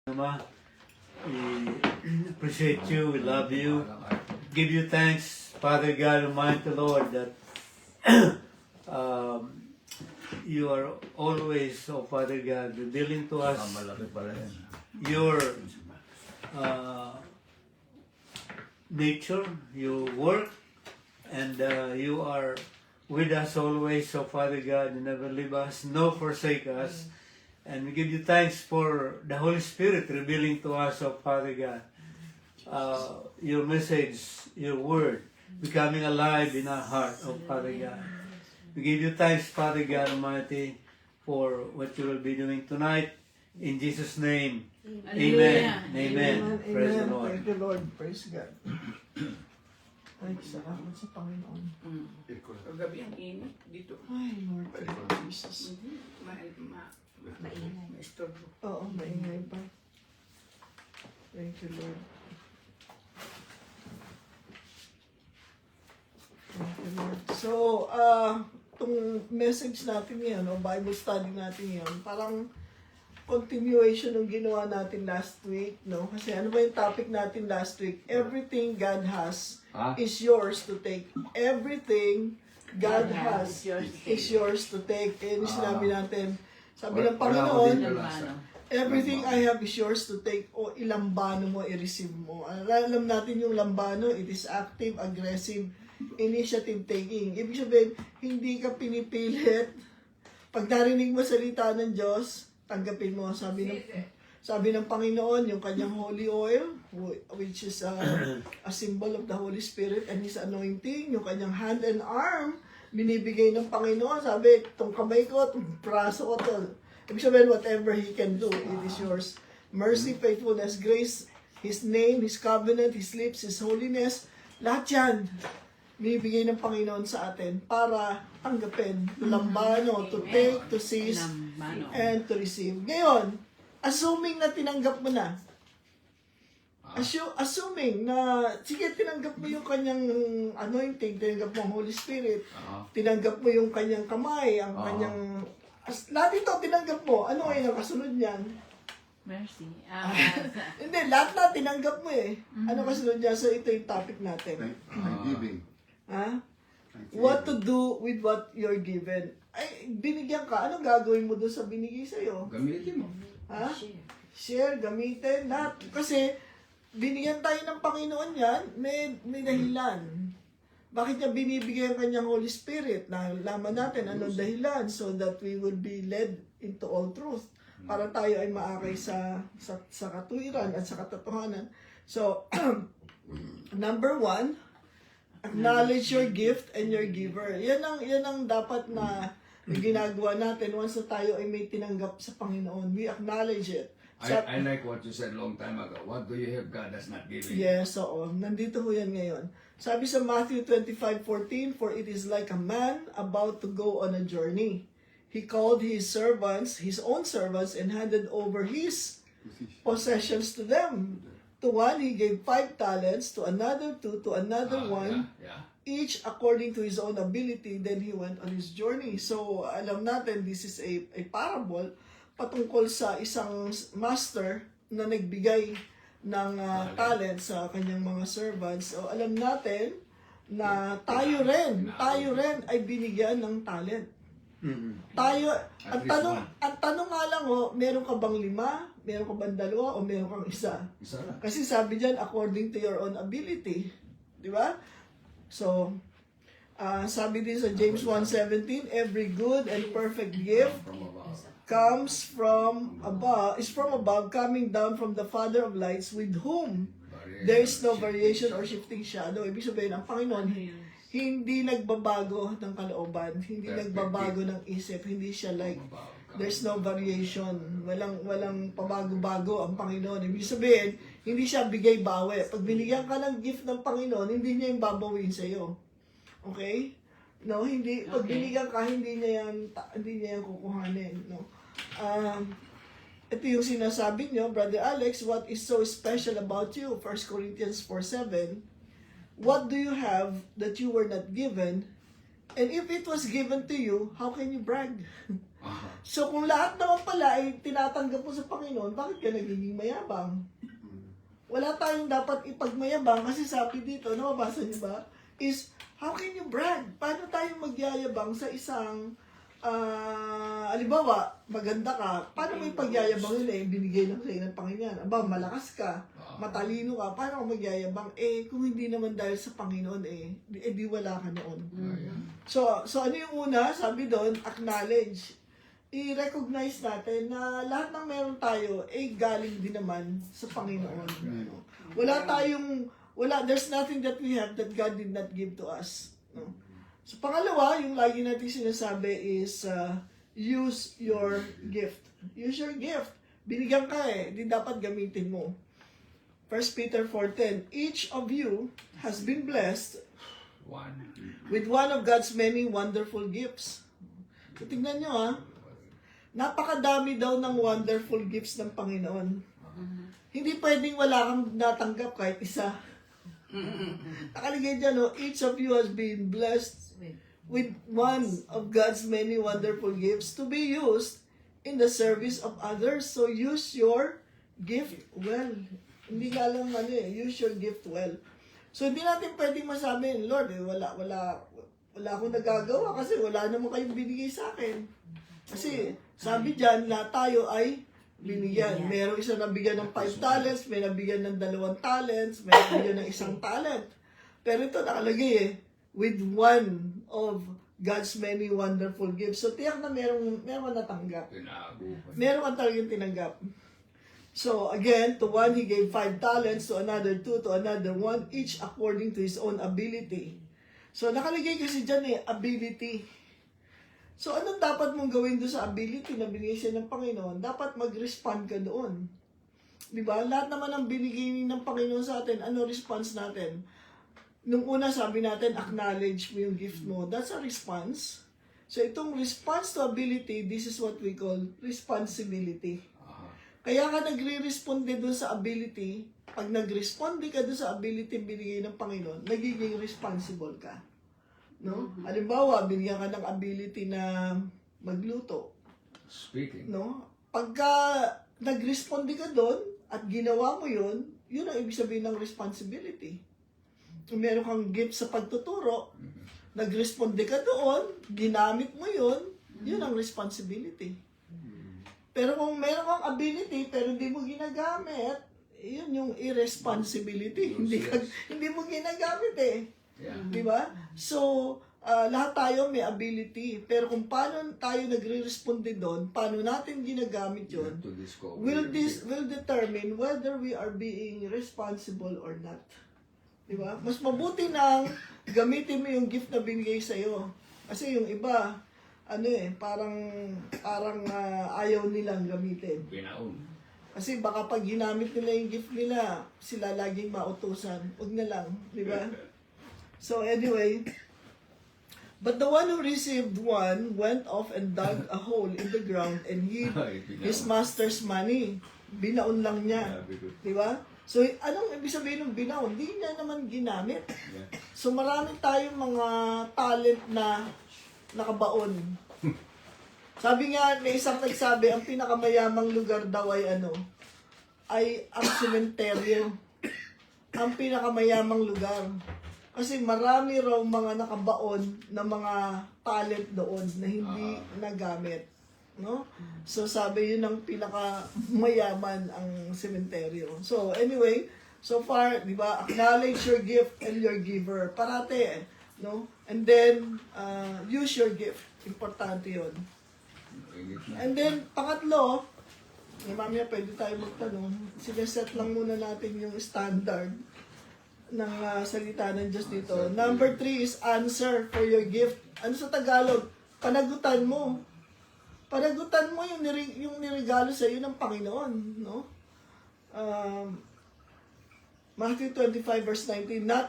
Mama, we appreciate you, we love you, give you thanks, Father God Almighty Lord, that you are always, oh Father God, revealing to us your nature, your work, and you are with us always, oh Father God, you never leave us, nor forsake us. And we give you thanks for the Holy Spirit revealing to us, oh Father God, your message, your word, becoming alive in our heart, oh Father God. We give you thanks, Father God Almighty, for what you will be doing tonight. In Jesus' name, amen. Amen. Praise the Lord. Thank you, Lord. Praise God. Ay, salamat sa Panginoon. Kagabi ang init dito. Ay, Lord, thank you, Jesus. Maingay. Maistorbo. Oo, maingay pa. Thank you, Lord. Thank you, Lord. So, itong message natin ngayon, o Bible study natin ngayon, parang continuation ng ginawa natin last week, no? Kasi ano ba yung topic natin last week? Everything God has is yours to take. Everything God has is yours to take. Kaya yung sinabi natin, sabi ng Panginoon, everything I have is yours to take. O ilambano mo, i-receive mo. Alam natin yung lambano, it is active, aggressive, initiative taking. Ibig sabihin, hindi ka pinipilit. Pag narinig mo salita ng Diyos, tanggapin mo. Sabi ng Panginoon, yung kanyang holy oil, which is a symbol of the Holy Spirit and His anointing, yung kanyang hand and arm, binibigay ng Panginoon. Sabi, itong kamay ko, itong braso ko, to. Ibig sabihin, whatever He can do, it is yours. Mercy, faithfulness, grace, His name, His covenant, His lips, His holiness, lahat yan, binibigay ng Panginoon sa atin para tanggapin, to lambano, to take, to seize, and to receive. Ngayon, assuming na tinanggap mo na, assuming na, sige, tinanggap mo yung kanyang anointing, tinanggap mo ang Holy Spirit, tinanggap mo yung kanyang kamay, ang kanyang, lahat ito tinanggap mo, ano ay ang kasunod niyan? Mercy. Hindi, lahat na tinanggap mo eh. Ano kasunod niyan? So ito yung topic natin. Giving. Ha? What to do with what you're given. Ay, binigyan ka, anong gagawin mo doon sa binigay sa'yo? Gamitin mo. Ha? Share, gamitin, lahat. Kasi, binigyan tayo ng Panginoon yan, may dahilan. Bakit niya binibigay ang kanyang Holy Spirit? Nalaman natin anong dahilan so that we will be led into all truth. Para tayo ay maakay sa katuwiran at sa katotohanan. So, number 1, acknowledge your gift and your giver. Yan ang dapat na ginagawa natin once na tayo ay may tinanggap sa Panginoon. We acknowledge it. I like what you said long time ago. What do you have God has not given? Yes, oo. Nandito ho yan ngayon. Sabi sa Matthew 25:14, for it is like a man about to go on a journey. He called his servants, his own servants, and handed over his possessions to them. To one, he gave 5 talents, to another 2, to another 1, each according to his own ability. Then he went on his journey. So, alam natin, this is a parable patungkol sa isang master na nagbigay ng talent sa kanyang mga servants. So, alam natin na tayo rin ay binigyan ng talent. Tayo, ang tanong nga lang, meron ka bang 5, meron ka bang 2, o meron kang 1? Kasi sabi diyan, according to your own ability. Di ba? So, sabi din sa James 1:17, every good and perfect gift comes from above, is from above, coming down from the Father of lights, with whom there is no variation or shifting shadow. Ibig sabihin, ang Panginoon, hindi nagbabago ng kalooban, hindi nagbabago ng isip, hindi siya like, there's no variation, walang pabago-bago ang Panginoon. Ibig sabihin, hindi siya bigay-bawi. Pag binigyan ka ng gift ng Panginoon, hindi niya yung babawin sa'yo. Okay? No, hindi. Pag binigyan ka, hindi niya yan kukuhanin. No? Ito yung sinasabi niyo, Brother Alex, what is so special about you? 1 Corinthians 4:7. What do you have that you were not given? And if it was given to you, how can you brag? So kung lahat naman pala ay tinatanggap mo sa Panginoon, bakit ka nagiging mayabang? Wala tayong dapat ipagmayabang kasi sabi dito, nababasa niyo ba? Is, how can you brag? Paano tayo magyayabang sa isang, halimbawa, maganda ka, paano mo ipagyayabang yun eh, binigay lang sa'yo ng Panginoon. Aba, malakas ka, matalino ka, paano ka magyayabang? Eh, kung hindi naman dahil sa Panginoon di wala ka noon. So ano yung una? Sabi doon, acknowledge. I-recognize natin na lahat ng meron tayo galing din naman sa Panginoon. There's nothing that we have that God did not give to us. No? So pangalawa, yung lagi natin sinasabi is use your gift. Use your gift. Binigyan ka di dapat gamitin mo. 1 Peter 4:10, each of you has been blessed with one of God's many wonderful gifts. So tingnan nyo napakadami daw ng wonderful gifts ng Panginoon. Hindi pwedeng wala kang natanggap kahit isa. Nakalagay dyan, each of you has been blessed with one of God's many wonderful gifts to be used in the service of others. So use your gift well. Hindi nga lang use your gift well. So hindi natin pwedeng masabi, Lord, wala akong nagagawa kasi wala naman kayong binigay sa akin. Kasi sabi dyan na tayo ay binigyan. Merong isa nabigyan ng 5 talents, may nabigyan ng 2 talents, may nabigyan ng 1 talent. Pero ito nakalagay with one of God's many wonderful gifts. So tiyak na meron natanggap. Meron kang talagang tinanggap. So again, to one he gave 5 talents, to another 2, to another 1, each according to his own ability. So nakalagay kasi dyan ability. So, anong dapat mong gawin doon sa ability na binigay siya ng Panginoon? Dapat mag-respond ka doon. Diba? Lahat naman ang binigay ng Panginoon sa atin, ano response natin? Nung una sabi natin, acknowledge mo yung gift mo. That's a response. So, itong response to ability, this is what we call responsibility. Kaya ka nagre-responde doon sa ability, pag nag-responde ka doon sa ability binigay ng Panginoon, nagiging responsible ka. No? Halimbawa, binigyan ka ng ability na magluto. Speaking. No? Pagka nag-responde ka doon at ginawa mo yun ang ibig sabihin ng responsibility. Kung meron kang gift sa pagtuturo, nag-responde ka doon, ginamit mo yun ang responsibility. Pero kung meron kang ability pero hindi mo ginagamit, yun yung irresponsibility. Hindi mo ginagamit Yeah. Diba? So, lahat tayo may ability. Pero kung paano tayo nagre-responde doon, paano natin ginagamit yun, will determine whether we are being responsible or not. Diba? Mas mabuti nang gamitin mo yung gift na binigay sa'yo. Kasi yung iba, parang ayaw nilang gamitin. Pinaon. Kasi baka pag ginamit nila yung gift nila, sila laging mautusan. Huwag na lang, di ba? So anyway, but the one who received one went off and dug a hole in the ground and hid his master's money. Binaon lang niya. Di ba? So anong ibig sabihin ng binaon? Hindi niya naman ginamit. So marami tayong mga talent na nakabaon. Sabi nga, may isang nagsabi, ang pinakamayamang lugar daw ay ay ang sementeryo. Ang pinakamayamang lugar. Kasi marami raw mga nakabaon na mga talent doon na hindi nagamit. No? So sabi yun ang pinakamayaman ang sementeryo. So anyway, so far, di ba, acknowledge your gift and your giver. Parate, no? And then, use your gift. Importante yun. And then, pangatlo, mamaya pwede tayo magtanong, sineset lang muna natin yung standard ng salita ng Diyos dito. Number 3 is answer for your gift. Ano sa Tagalog? Panagutan mo. Panagutan mo yung niregalo sa iyo ng Panginoon, no? Matthew 25 verse 19, now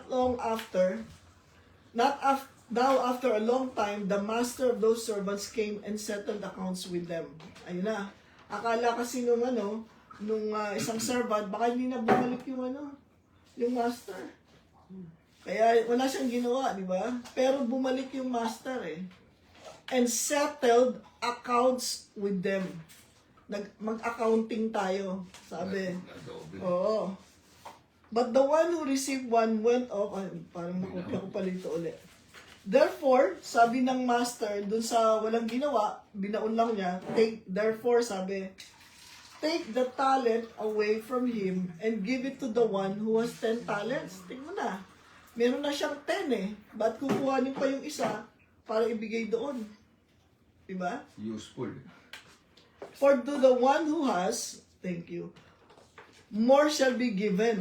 after a long time, the master of those servants came and settled accounts with them. Ayun na. Akala kasi nung isang servant, baka hindi na bumalik yung master. Kaya wala siyang ginawa, di ba? Pero bumalik yung master and settled accounts with them. Mag-accounting tayo, sabi. Adobe. Oo. But the one who received one went off, ay, parang nakopya ko pala ito ulit. Therefore, sabi ng master, dun sa walang ginawa, binaon lang niya, therefore, sabi, take the talent away from him and give it to the one who has 10 talents. Tingnan mo na. Meron na siyang 10 eh. Ba't kukuhanin pa yung isa para ibigay doon? Diba? Useful. For to the one who has, thank you, more shall be given,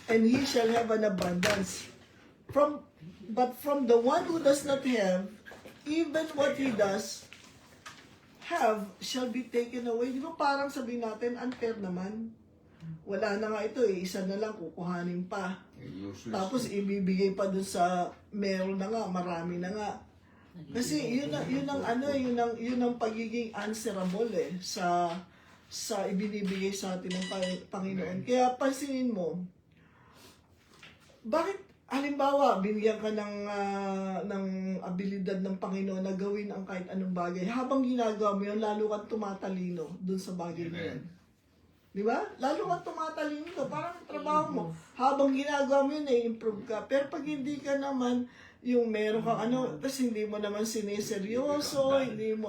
and he shall have an abundance. But from the one who does not have, even what he does have shall be taken away. Di ba parang sabihin natin, unfair naman. Wala na nga ito eh, isa na lang, kukuhanin pa. Useless. Tapos ibibigay pa dun sa meron na nga, marami na nga. Kasi yun ang pagiging answerable eh sa ibinibigay sa atin ng Panginoon. Kaya pansinin mo, bakit halimbawa binigyan ka ng abilidad ng Panginoon na gawin ang kahit anong bagay, habang ginagawa mo yun, lalo kang tumatalino dun sa bagay na yun. Di ba? Lalo kang tumatalino, parang trabaho mo. Habang ginagawa mo yun, improve ka. Pero pag hindi ka naman, yung meron kang tapos hindi mo naman sineseryoso, hindi mo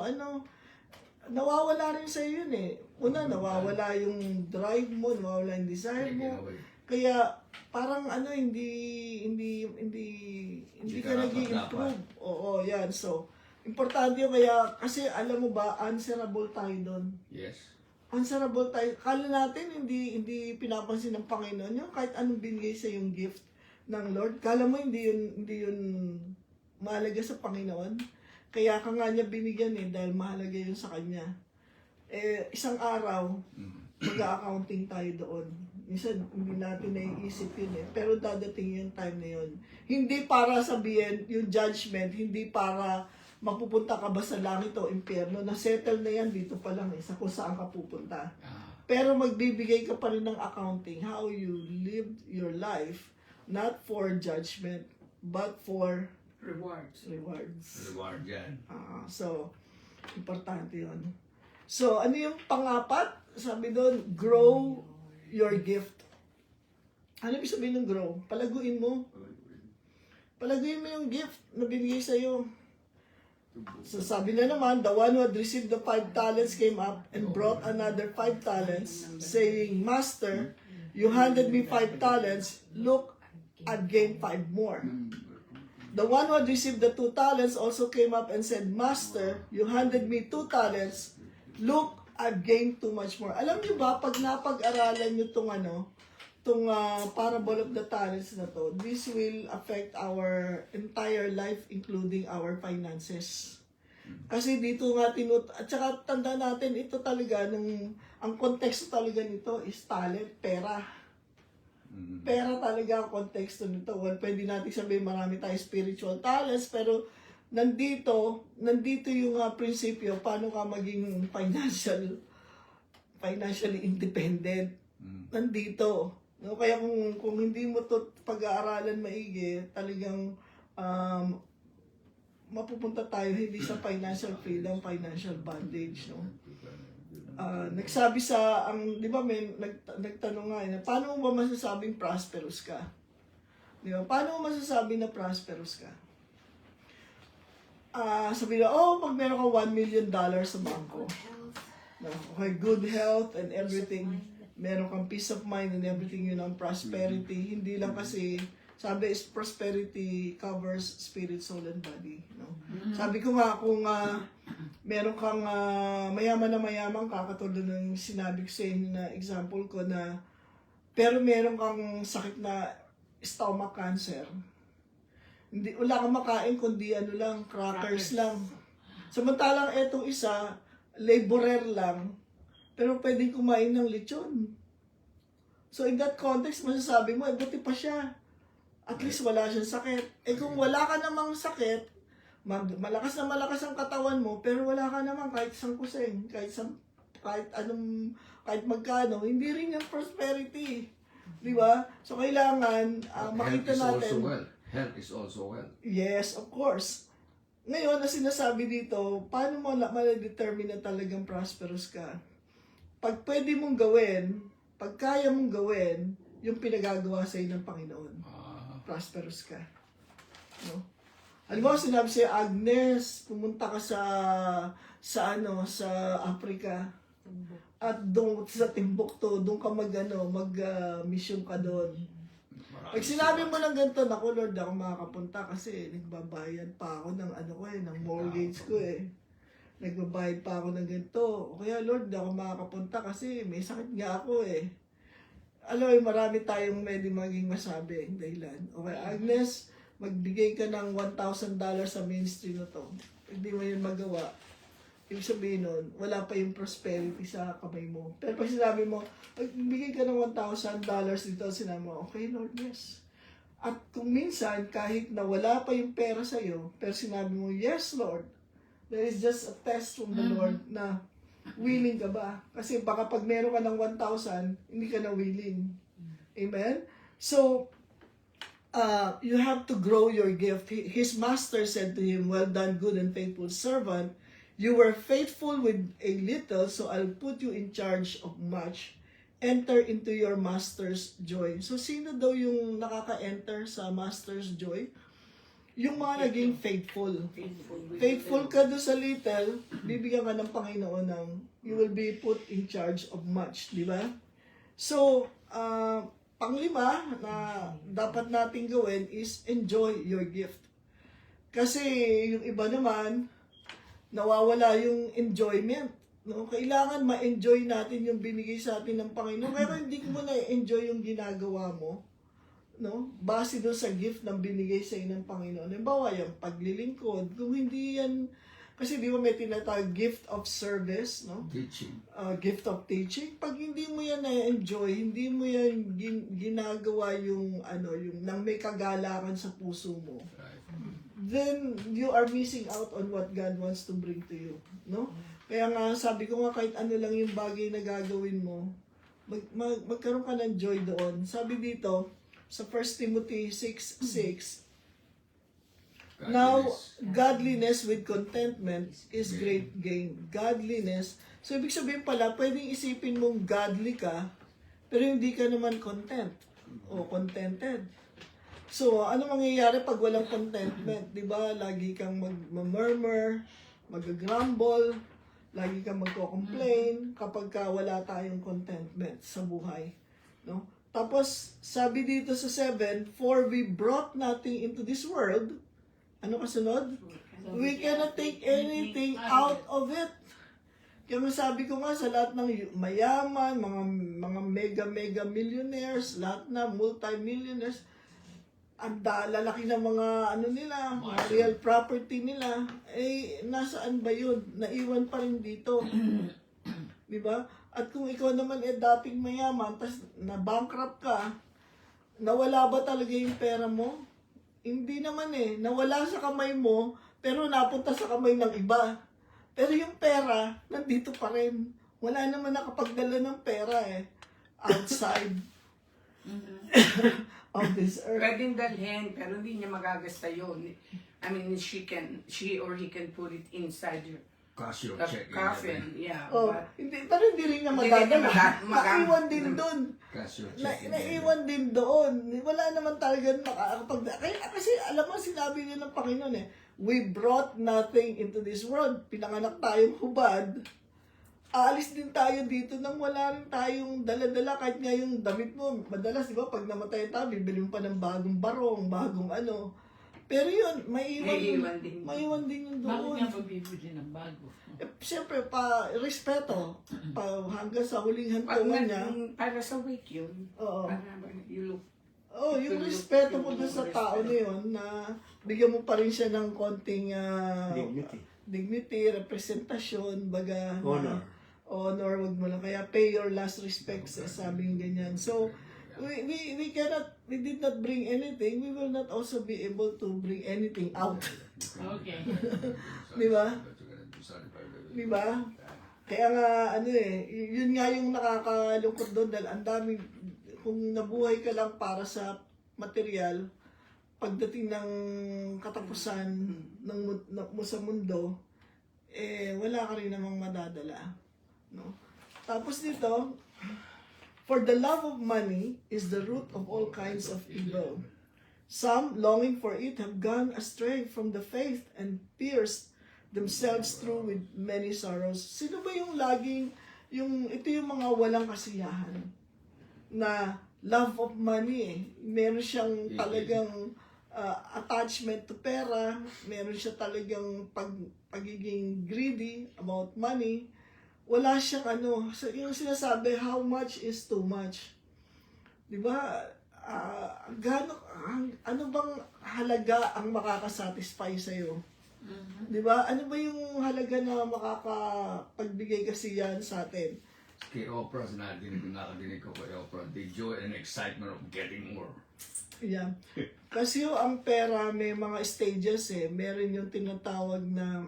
nawawala rin sa yun eh. Una, nawawala yung drive mo, nawawala yung desire mo. Kaya parang hindi ka nag-i-improve. Oo, yan. So, importante yun kaya, kasi alam mo ba, answerable tayo doon. Yes. Answerable tayo. Kala natin hindi pinapansin ng Panginoon yung kahit anong binigay sa yung gift ng Lord. Kala mo hindi yun mahalaga sa Panginoon. Kaya ka nga niya binigyan eh dahil mahalaga yun sa kanya. Isang araw mag-accounting tayo doon. Minsan hindi natin naiisip yun eh. Pero dadating yung time na yun. Hindi para sabihin yung judgment, hindi para mapupunta ka ba sa langit o impyerno. Na-settle na yan dito pa lang eh, sa kung saan ka pupunta. Pero magbibigay ka pa rin ng accounting how you lived your life, not for judgment, but for Rewards. Reward yan. So, importante yun. So, ano yung pang-apat? Sabi doon, grow your gift. Ano ibig sabihin ng grow? Palaguin mo. Palaguin mo yung gift na binigay sa'yo. So, sabi na naman, the one who had received the 5 talents came up and brought another 5 talents, saying, Master, you handed me 5 talents, look, I've gained 5 more. The one who had received the 2 talents also came up and said, Master, you handed me 2 talents, look, I've gained 2 much more. Alam niyo ba, pag napag-aralan niyo tong parable of the talents na to, this will affect our entire life, including our finances. Kasi dito nga at saka tanda natin, ito talaga, ang konteksto talaga nito is talent, pera. Pera talaga ang konteksto nito. Well, pwede natin sabihin marami tayong spiritual talents, pero nandito yung prinsipyo, paano ka maging financially independent. Nandito. No? Kaya kung hindi mo to pag-aaralan maigi, talagang mapupunta tayo hindi sa financial freedom, financial bondage. No? Nagsabi di ba nagtanong nga, paano mo ba masasabing prosperous ka? Di ba? Paano mo masasabi na prosperous ka? Sabi na, pag meron ka $1 million sa bangko, okay, good health and everything, meron kang peace of mind and everything, yun ang prosperity. Hindi lang kasi, sabi is prosperity covers spirit, soul, and body. No? Sabi ko nga, kung meron kang mayaman na mayaman ka, katulad ng sinabi ko sa inyo na example ko na, pero meron kang sakit na stomach cancer, wala kang makain kundi crackers lang. Samantalang etong isa, laborer lang, pero pwedeng kumain ng lechon. So in that context, masasabi mo, buti pa siya. At least wala siyang sakit. Kung wala ka namang sakit, malakas ang katawan mo, pero wala ka namang kahit isang kuseng, kahit magkano, hindi rin yung prosperity. Di ba? So kailangan makita natin. Health is also wealth. Yes, of course. Ngayon, na sinasabi dito, paano mo ma-determine na talagang prosperous ka? Pag pwede mong gawin, pag kaya mong gawin, yung pinagagawa sa ng Panginoon, prosperous ka. No? Alam mo, sinabi siya, Agnes, pumunta ka sa Africa. At doon sa Timbuktu, doon ka mag-mission ka doon. Pag sinabi mo ng ganito, naku Lord, ako makakapunta kasi nagbabayad pa ako ng mortgage ko eh. Nagbabayad pa ako ng ganito. O kaya Lord, ako makakapunta kasi may sakit nga ako eh. Alam mo, marami tayong pwede maging masabi ang dahilan. Okay, Agnes, magbigay ka ng $1,000 sa ministry na to. Hindi mo yun magawa. Ibig sabihin nun, wala pa yung prosperity sa kamay mo. Pero pag sinabi mo, magbigay ka ng $1,000 dito, sinabi mo, okay Lord, yes. At kung minsan, kahit na wala pa yung pera sa'yo, pero sinabi mo, yes Lord, there is just a test from the Lord na willing ka ba? Kasi baka pag meron ka ng 1,000, hindi ka na willing. Amen? So, you have to grow your gift. His master said to him, well done, good and faithful servant. You were faithful with a little, so I'll put you in charge of much. Enter into your master's joy. So, sino daw yung nakaka-enter sa master's joy? Yung mga naging faithful. Faithful ka doon sa little, bibigyan ka ng Panginoon ng you will be put in charge of much. Di ba? So, panglima na dapat natin gawin is enjoy your gift. Kasi yung iba naman, nawawala yung enjoyment. No? Kailangan ma-enjoy natin yung binigay sa atin ng Panginoon. Pero hindi mo na-enjoy yung ginagawa mo. No? Base doon sa gift na binigay sa iyo ng Panginoon. Halimbawa, yung paglilingkod. Kung hindi yan, kasi di ba may tinatawag gift of service, no? Teaching. Gift of teaching. Pag hindi mo yan na-enjoy, hindi mo yan ginagawa yung nang may kagalakan sa puso mo, then you are missing out on what God wants to bring to you, no? Kaya nga sabi ko nga kahit ano lang yung bagay na gagawin mo, magkaroon ka ng joy doon. Sabi dito sa 1 Timothy 6:6, now godliness with contentment is great gain. Godliness. So ibig sabihin pala, pwedeng isipin mong godly ka, pero hindi ka naman content o contented. So, ano mangyayari pag walang contentment? Di ba? Lagi kang mag-murmur, mag-grumble, lagi kang magko-complain kapag ka wala tayong contentment sa buhay. No? Tapos, sabi dito sa 7, for we brought nothing into this world. Ano kasunod? We cannot take anything out of it. Kaya sabi ko nga sa lahat ng mayaman, mga mega millionaires, lahat na multi-millionaires, ang lalaki ng mga nila, mga real property nila, nasaan ba yun? Naiwan pa rin dito. Di ba? At kung ikaw naman dating mayaman, tas na-bankrupt ka, nawala ba talaga yung pera mo? Hindi naman nawala sa kamay mo, pero napunta sa kamay ng iba. Pero yung pera, nandito pa rin. Wala naman nakapagdala ng pera outside of this earth. Pwedeng dalhin, pero hindi niya magagasta yun. I mean, she or he can put it inside your Cash your the check. coffin. Yeah, Oh, but pero hindi rin niya Hindi rin niya madadala. Naiwan din doon. Cash your check. Naiwan din doon. Wala naman talaga makakapag... Kasi alam mo, sinabi niya ng Panginoon we brought nothing into this world. Pinanganak tayong hubad. Aalis din tayo dito nang wala rin tayong dala-dala. Kahit nga yung damit mo, madalas, di ba, pag namatay tayo, bibili mo pa ng bagong barong, bagong ano. Pero yun, maiwan din yung Bakit doon. nga pagbibili ng bago? Siyempre, respeto. Hanggang sa huling pag hantungan niya. para sa wake yun. Oo. Para you look. Oh, yung respeto mo dun sa tao na yun, na bigyan mo pa rin siya ng konting dignity, representasyon, baga. Honor. Honor, wag mo lang. Kaya pay your last respects, sabing ganyan. So, we did not bring anything, we will not also be able to bring anything out. Okay. Di ba? Di ba? Kaya nga, yun nga yung nakakalungkot doon dahil ang daming, kung nabuhay ka lang para sa material, pagdating ng katapusan mo sa mundo, wala ka rin namang madadala. No? Tapos dito, for the love of money is the root of all kinds of evil. Some, longing for it, have gone astray from the faith and pierced themselves through with many sorrows. Sino ba yung laging, ito yung mga walang kasiyahan na love of money Meron siyang talagang attachment to pera, meron siya talagang pagiging greedy about money. Wala siyang yung sinasabi, how much is too much. Di ba? Ano bang halaga ang makakasatisfy sa'yo? Di ba? Ano ba yung halaga na makakapagbigay kasiyahan sa atin? Kay Oprah, nakadinig ko kay Oprah, the joy and excitement of getting more. Yeah. Kasi ang pera may mga stages Meron yung tinatawag na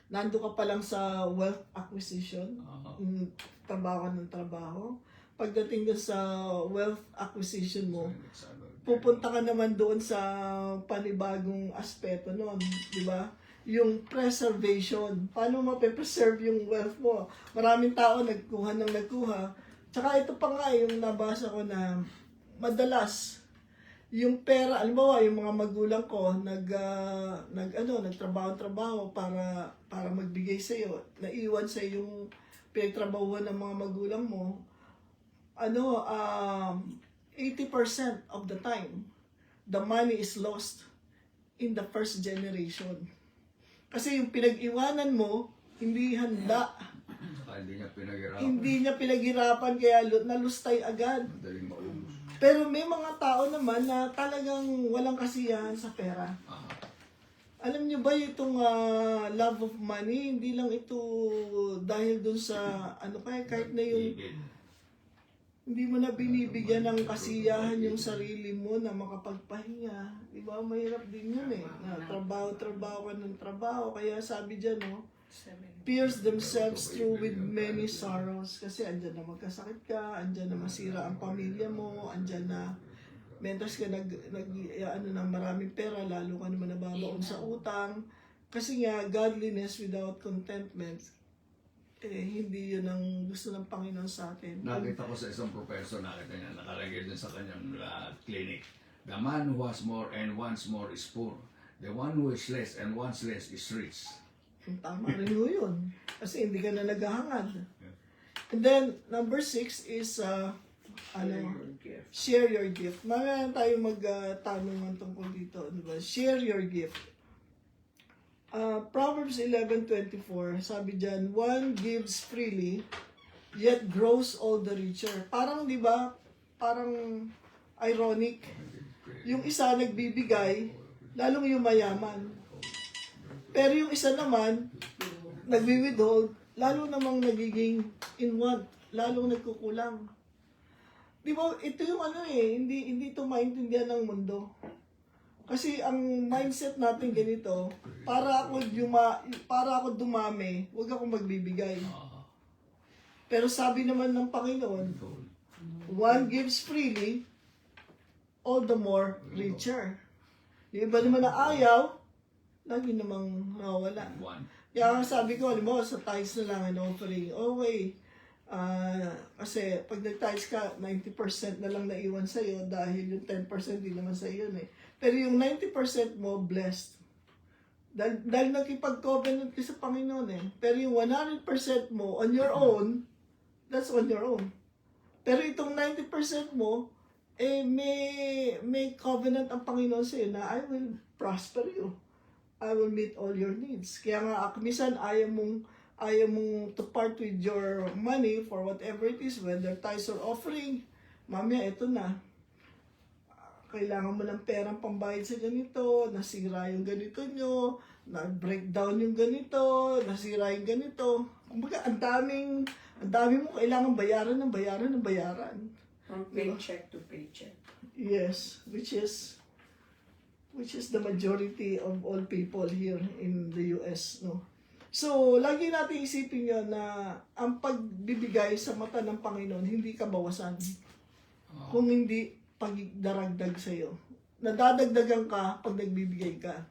nando ka pa lang sa wealth acquisition. Trabaho ng trabaho. Pagdating doon sa wealth acquisition mo, pupunta ka naman doon sa panibagong aspeto noon, di ba? Yung preservation. Paano mape-preserve yung wealth mo? Maraming tao nagkuha. Tsaka ito pa nga yung nabasa ko na madalas yung pera, alam mo yung mga magulang ko nagtrabaho para magbigay sa iyo, naiwan sa yung pinagtrabahuan ng mga magulang mo. 80% of the time the money is lost in the first generation. Kasi yung pinag-iwanan mo hindi handa. Saka hindi Hindi niya pinaghirapan kaya nalustay agad. Madaling maubos. Pero may mga tao naman na talagang walang kasiyahan sa pera. Alam niyo ba itong love of money, hindi lang ito dahil dun sa kahit na yung hindi mo na binibigyan ng kasiyahan yung sarili mo na makapagpahinga. Di ba? Mahirap din yun Na trabaho ka ng trabaho. Kaya sabi dyan, pierce themselves through with many sorrows. Kasi andyan na magkasakit ka, andyan na masira ang pamilya mo, andyan na mentas ka ng maraming pera, lalo ka naman nababaon sa utang. Kasi nga, godliness without contentment, hindi yun ang gusto ng Panginoon sa atin. Nakita ko sa isang professor, nakita niya, nakalagay din sa kanyang clinic. The man who has more and wants more is poor. The one who is less and wants less is rich. Tama rin yun. Kasi hindi ka na naghahangad. And then, number 6 is, share your gift. Mamaya tayo magtanong tungkol dito. Diba? Share your gift. Proverbs 11:24, sabi dyan, one gives freely, yet grows all the richer. Parang, di ba, parang ironic. Yung isa nagbibigay, lalong yumayaman. Pero yung isa naman, nagwi-withhold, lalo namang nagiging in want, lalong nagkukulang. Di ba, ito yung hindi ito maintindihan ng mundo. Kasi ang mindset natin ganito, para ako dumami, huwag akong magbibigay. Pero sabi naman ng Panginoon, one gives freely, all the more richer. Yung iba naman na ayaw, lagi namang nawala. Kaya sabi ko, alam mo, sa tithes na lang and offering, kasi pag nag-tithes ka, 90% na lang naiwan sa'yo dahil yung 10% di naman sa'yo yun Pero yung 90% mo, blessed. Dahil nakipag-covenant ka sa Panginoon Pero yung 100% mo, on your own, that's on your own. Pero itong 90% mo, may covenant ang Panginoon sa'yo na I will prosper you. I will meet all your needs. Kaya nga, minsan ayaw mong to part with your money for whatever it is, whether tithes or offering. Mamaya, ito na. Kailangan mo ng perang pambayad sa ganito, nasira yung ganito nyo, na-breakdown yung ganito, nasira yung ganito. Kumbaga, ang dami mo kailangan bayaran. From paycheck to paycheck. Yes, which is the majority of all people here in the US, no? So, lagi natin isipin yun na ang pagbibigay sa mata ng Panginoon, hindi ka bawasan. Kung hindi pagdaragdag sa'yo. Nadadagdagan ka pag nagbibigay ka.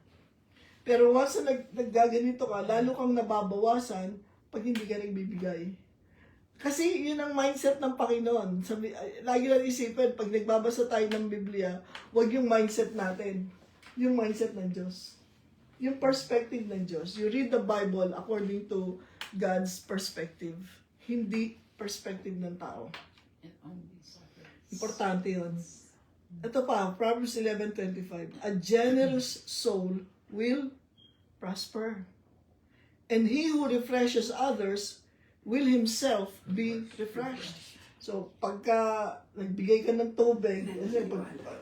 Pero once na naggaganito ka, lalo kang nababawasan pag hindi ka nagbibigay. Kasi yun ang mindset ng Panginoon. Lagi lang isipin, pag nagbabasa tayo ng Biblia, wag yung mindset natin. Yung mindset ng Diyos. Yung perspective ng Diyos. You read the Bible according to God's perspective. Hindi perspective ng tao. And only sacrifice. Importante yun. Ito pa, Proverbs 11:25. A generous soul will prosper. And he who refreshes others will himself be refreshed. So, pagka nagbigay ka ng tubig, kasi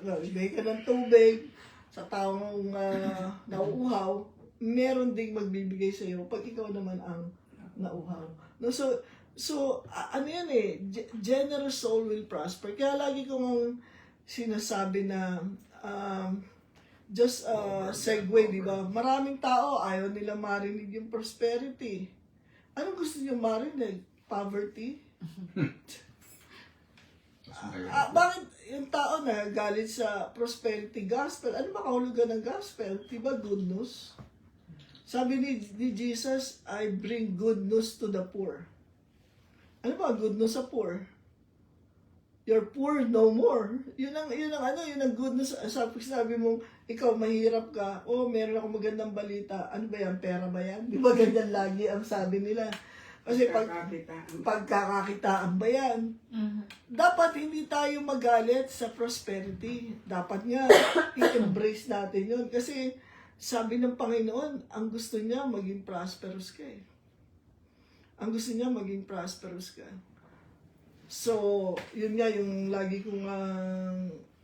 nagbigay ka ng tubig sa taong nauuhaw, meron ding magbibigay sa iyo pag ikaw naman ang nauuhaw. No, so ano yan eh, generous soul will prosper. Kaya lagi kong sinasabi na just segue, di ba? Maraming tao ayaw nila marinig yung prosperity. Anong gusto niyo marinig? Poverty? Bakit yung tao na galit sa prosperity gospel? Ano ba kahulugan ng gospel? Diba good news? Sabi ni Jesus, I bring good news to the poor. Ano ba good news sa poor? You're poor no more. Yun ang good news. Sabi mo, ikaw mahirap ka. Oh, meron ako magandang balita. Ano ba yan? Pera ba yan? Di ba ganyan lagi ang sabi nila? Kasi pagkakakitaan ba yan? Dapat hindi tayo magalit sa prosperity. Dapat nga, i-embrace natin yun. Kasi sabi ng Panginoon, ang gusto niya maging prosperous ka eh. Ang gusto niya maging prosperous ka. So, yun nga yung lagi kong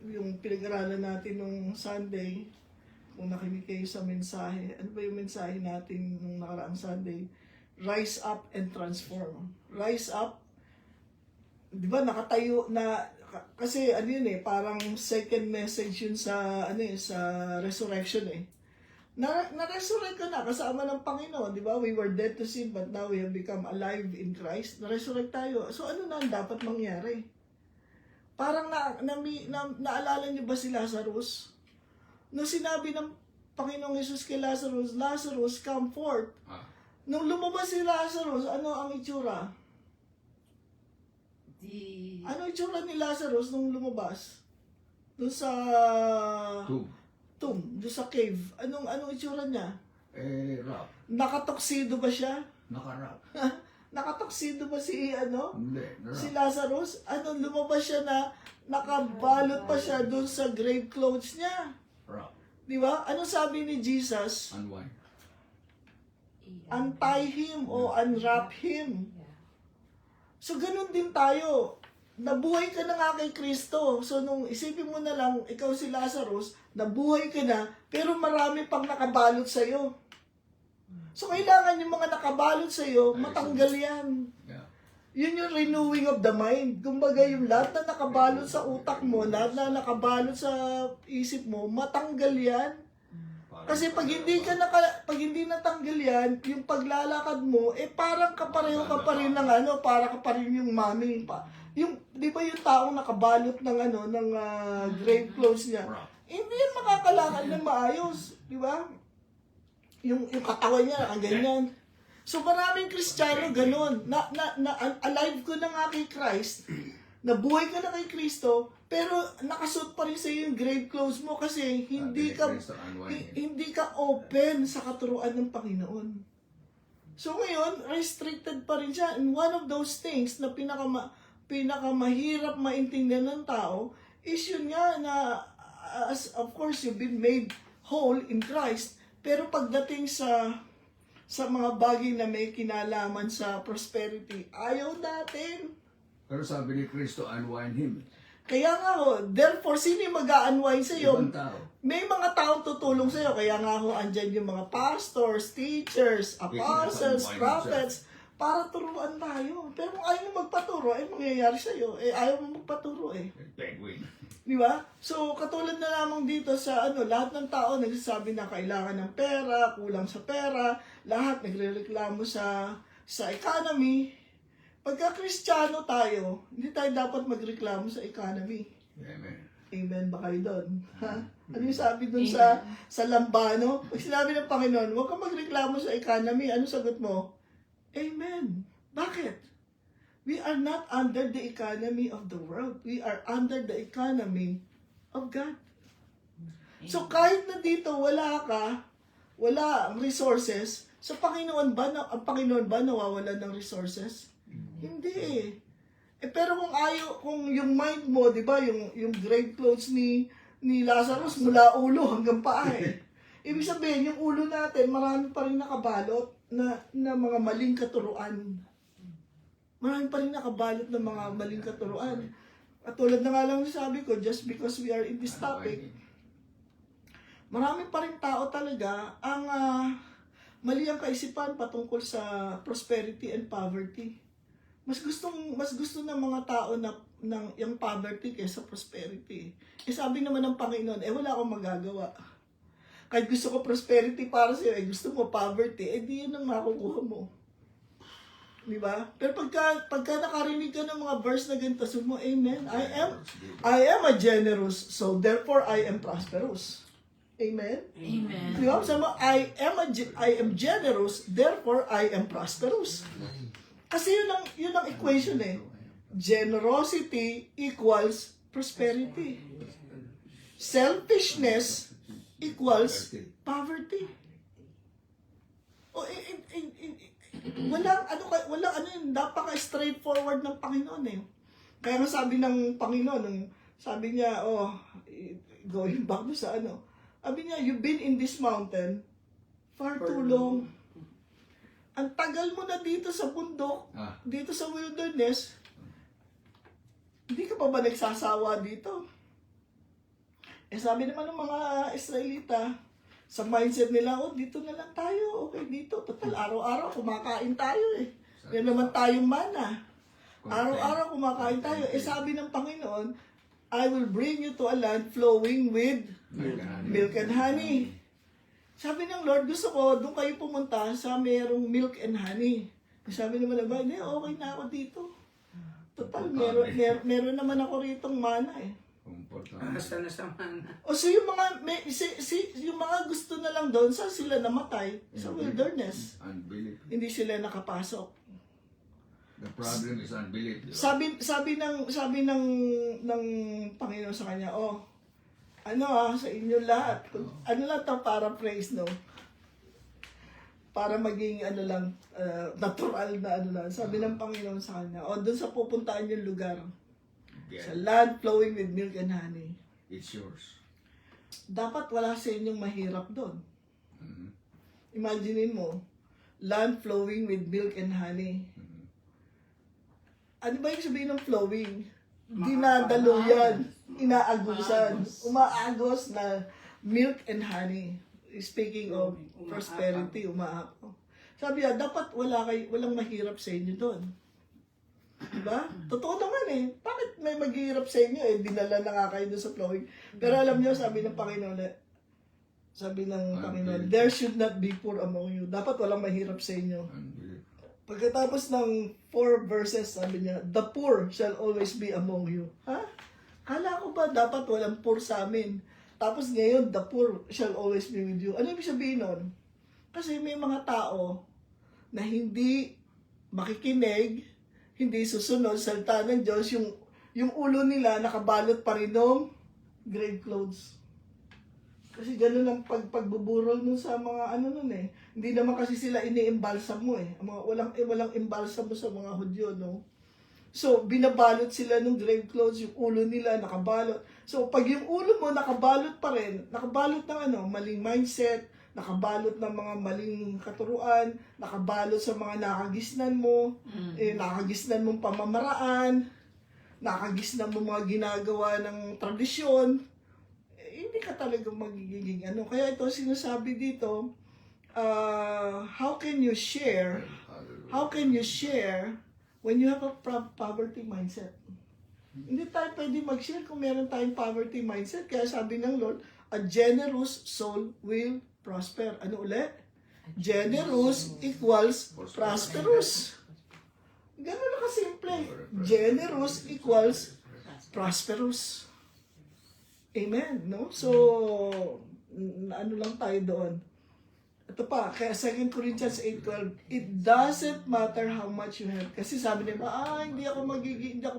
yung pinag-aralan natin nung Sunday, kung nakinig kayo sa mensahe. Ano ba yung mensahe natin nung nakaraang Sunday? Rise up and transform. Rise up. Di ba nakatayo na, kasi ano yun eh, parang second message yun sa sa resurrection eh. Na-resurrect ka na kasama ng Panginoon, di ba? We were dead to sin, but now we have become alive in Christ. Na-resurrect tayo. So ano na ang dapat mangyari? Parang naalala niyo ba si Lazarus? Nung sinabi ng Panginoong Jesus kay Lazarus, Lazarus, come forth. Nung lumabas si Lazarus, ano ang itsura? Ano itsura ni Lazarus nung lumabas? Doon sa tomb, doon sa cave. Anong itsura niya? Rap. Nakatoksido ba siya? Nakarap. Nakatoksido ba si Hindi, si rap. Lazarus? Lumabas siya na nakabalot pa siya doon sa grave clothes niya. Rap. Di ba? Ano sabi ni Jesus? Unwind. Untie him o unwrap him. So, ganun din tayo. Nabuhay ka na nga kay Kristo. So, nung isipin mo na lang, ikaw si Lazarus, nabuhay ka na, pero marami pang nakabalot sa'yo. So, kailangan yung mga nakabalot sa'yo, matanggal yan. Yeah. Yun yung renewing of the mind. Kumbaga, yung lahat na nakabalot sa utak mo, lahat na nakabalot sa isip mo, matanggal yan. Kasi pag hindi natanggal yan, yung paglalakad mo, parang kapareho ka pa rin ng para ka pa rin yung mami pa. Yung, di ba yung taong nakabalot ng grave clothes niya? Hindi yan makakalakad ng maayos, di ba? Yung katawan niya, ang ganyan. So maraming Kristiyano ganun. Alive ko na nga kay Christ, nabuhay ka na kay Kristo, pero nakasuot pa rin sa yung grave clothes mo kasi hindi ka open sa katuruan ng Panginoon. So ngayon, restricted pa rin siya. And one of those things na pinakamahirap maintindihan ng tao is yun nga na as of course you've been made whole in Christ, pero pagdating sa mga bagay na may kinalaman sa prosperity, ayaw natin. Pero sabi ni Kristo, unwind him. Kaya nga therefore, sino yung mag-a-unwind sa'yo? Ibang tao. May mga taong tutulong sa'yo. Kaya nga andyan yung mga pastors, teachers, apostles, prophets, para turuan tayo. Pero kung ayaw mo magpaturo, mangyayari sa'yo. Ayaw mo magpaturo Penguin. Di ba? So, katulad na lamang dito sa lahat ng tao nagsasabi na kailangan ng pera, kulang sa pera, lahat nagrereklamo sa economy. Pagka Kristiyano tayo, hindi tayo dapat magreklamo sa economy. Amen. Amen ba kayo doon? Ha? Ano yung sabi doon sa Lambano? Pag sinabi ng Panginoon, huwag kang magreklamo sa economy. Ano sagot mo? Amen. Bakit? We are not under the economy of the world. We are under the economy of God. So kahit na dito wala ang resources, sa Panginoon ba, ang Panginoon ba nawawalan ng resources? Hindi. Pero kung yung mind mo, di ba, yung grave clothes ni Lazarus mula ulo hanggang paa eh. Ibig sabihin, yung ulo natin, marami pa rin nakabalot na mga maling katuruan. Marami pa rin nakabalot ng mga maling katuruan. At tulad na nga lang sabi ko, just because we are in this topic, marami pa rin tao talaga ang mali ang kaisipan patungkol sa prosperity and poverty. Mas gusto ng mga tao na yung poverty kaysa prosperity. Sabi naman ng Panginoon, wala akong magagawa. Kahit gusto ko prosperity para sa'yo, gusto mo poverty, di yun ang makukuha mo. Di ba? Pero pagka nakarinig ka ng mga verse na ganito, sabi mo, amen, I am a generous, so therefore I am prosperous. Amen? Amen. Di ba? Sabi mo, I am generous, therefore I am prosperous. Kasi yun ang equation eh. Generosity equals prosperity. Selfishness equals poverty. Walang yun, napaka-straightforward ng Panginoon eh. Kaya nga sabi ng Panginoon, sabi niya, going back to sa sabi niya, you've been in this mountain far too long. Ang tagal mo na dito sa bundok, dito sa wilderness, hindi ka pa ba nagsasawa dito? Sabi naman ng mga Israelita, sa mindset nila, dito na lang tayo, okay dito. Total, araw-araw kumakain tayo eh. Yan naman tayong mana. Araw-araw kumakain tayo. Sabi ng Panginoon, I will bring you to a land flowing with milk and honey. Sabi ng Lord, gusto ko, doon kayo pumunta sa mayroong milk and honey. Sabi naman ba, hindi, okay na ako dito. Total, meron naman ako ritong mana eh. Basta na sa mana. So yung mga, yung mga gusto na lang doon, saan sila namatay? Sa wilderness. Unbelief. Hindi sila nakapasok. The problem is unbelief. Sabi ng Panginoon sa kanya, sa inyo lahat. Ano lang ito, paraphrase, no? Para maging, natural na, Sabi ng Panginoon sa kanya, doon sa pupuntaan yung lugar. Sa land flowing with milk and honey. It's yours. Dapat wala sa inyong mahirap doon. Imaginein mo, land flowing with milk and honey. Ano ba yung sabihin ng flowing? Dinadaluyan, inaagusan, umaagos na milk and honey. Speaking of prosperity, umaako. Sabi niya, dapat walang mahirap sa inyo doon. Diba? Totoo naman eh. Bakit may maghihirap sa inyo dinala na nga kayo doon sa flowing. Pero alam niyo, sabi ng Panginoon, there should not be poor among you. Dapat walang mahirap sa inyo. Pagkatapos ng 4 verses, sabi niya, the poor shall always be among you. Ha? Kala ko ba dapat walang poor sa amin? Tapos ngayon, the poor shall always be with you. Ano ibig sabihin nun? Kasi may mga tao na hindi makikinig, hindi susunod sa salita ng Diyos, yung ulo nila nakabalot pa rin ng grave clothes. Kasi gano'n ang pagbuburol nun sa mga nun eh. Hindi naman kasi sila ini-embalsam mo eh. Walang embalsam mo sa mga Hudyo, no? So, binabalot sila ng grave clothes, yung ulo nila nakabalot. So, pag yung ulo mo nakabalot pa rin, nakabalot ng maling mindset, nakabalot ng mga maling katuruan, nakabalot sa mga nakagisnan mo, nakagisnan mong pamamaraan, nakagisnan mo mga ginagawa ng tradisyon, hindi ka talaga magiging Kaya ito sinasabi dito, how can you share when you have a poverty mindset? Hindi tayo pwede mag-share kung meron tayong poverty mindset. Kaya sabi ng Lord, a generous soul will prosper. Ano ulit? Generous equals prosperous. Ganun na kasimple. Generous equals prosperous. Amen, no? So, ano lang tayo doon. Ito pa, kaya 2 Corinthians 8:12, it doesn't matter how much you have. Kasi sabi nila, hindi ako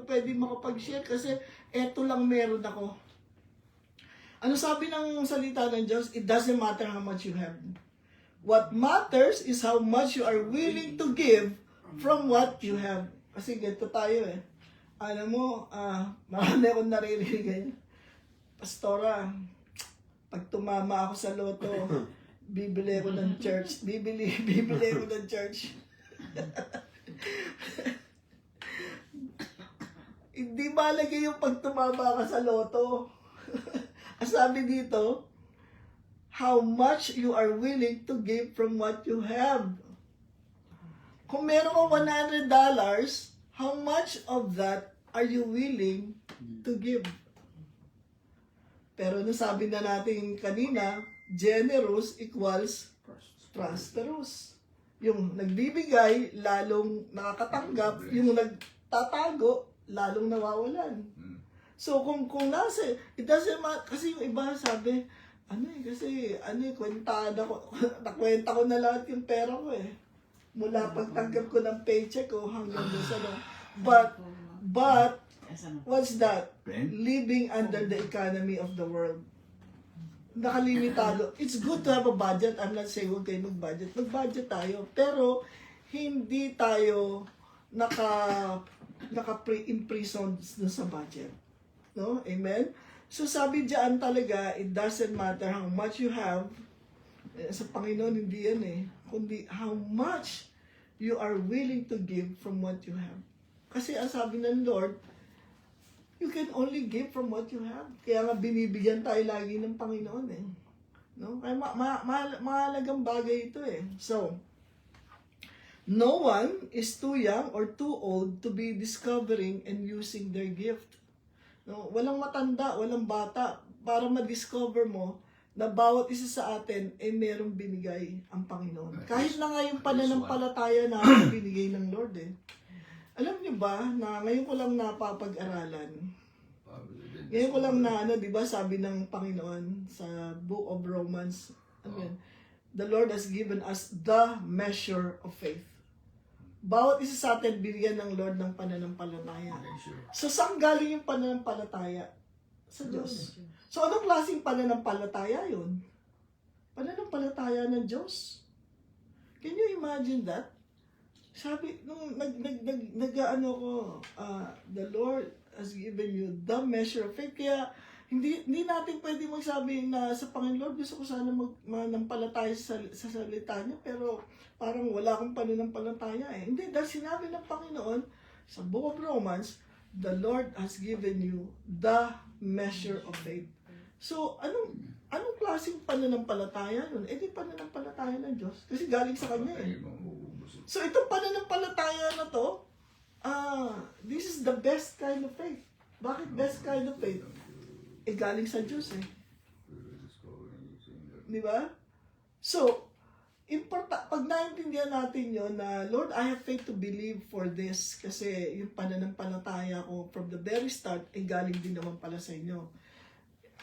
pwede makapag-share kasi eto lang meron ako. Ano sabi ng salita ng Diyos? It doesn't matter how much you have. What matters is how much you are willing to give from what you have. Kasi ganito tayo eh. Alam mo, marami akong naririnig ganyan. Pastora, pag tumama ako sa loto, bibili ko ng church. Bibili ko ng church. Hindi malagay yung pag tumama ka sa loto. Ang sabi dito, how much you are willing to give from what you have. Kung meron ka $100, how much of that are you willing to give? Pero nasabi na natin kanina, generous equals prosperous. Yung nagbibigay, lalong nakakatanggap. Yung nagtatago, lalong nawawalan. So, kung nasa, it doesn't matter, kasi yung iba sabi, nakwenta ko na lahat yung pera ko eh. Mula pagtanggap ko ng paycheck ko hanggang doon sa But, what's that? Living under the economy of the world. Nakalimitado. It's good to have a budget. I'm not saying huwag kayo mag-budget. Mag-budget tayo. Pero, hindi tayo naka-pre-imprisoned sa budget. No? Amen? So, sabi diyan talaga, it doesn't matter how much you have. Sa Panginoon, hindi yan eh. Kundi how much you are willing to give from what you have. Kasi ang sabi ng Lord, you can only give from what you have. Kaya nga binibigyan tayo lagi ng Panginoon eh. No? Kaya mahalagang bagay ito eh. So, no one is too young or too old to be discovering and using their gift. No? Walang matanda, walang bata para ma-discover mo na bawat isa sa atin ay merong binigay ang Panginoon. Kahit na nga yung pananampalataya na binigay ng Lord eh. Alam niyo ba na ngayon ko lang napapag-aralan? Ngayon ko lang na di ba sabi ng Panginoon sa Book of Romans, the Lord has given us the measure of faith. Bawat isa sa atin binigyan ng Lord ng pananampalataya. So saan galing yung pananampalataya? Sa Diyos. So anong klaseng pananampalataya yun? Pananampalataya ng Diyos. Can you imagine that? Sabi, nung the Lord has given you the measure of faith. Kaya, hindi natin pwede magsabi na sa Panginoon, Lord, gusto ko sana manampalataya sa salita niya, pero parang wala akong pananampalataya eh. Hindi, dahil sinabi ng Panginoon, sa Book of Romans, the Lord has given you the measure of faith. So, anong klaseng pananampalataya nun? Di pananampalataya ng Diyos. Kasi galing sa Kanya eh. So, itong pananampalataya na to, this is the best kind of faith. Bakit best kind of faith? Galing sa Diyos eh. Di ba? So, pag naintindihan natin yun na, Lord, I have faith to believe for this kasi yung pananampalataya ko from the very start ay galing din naman pala sa inyo.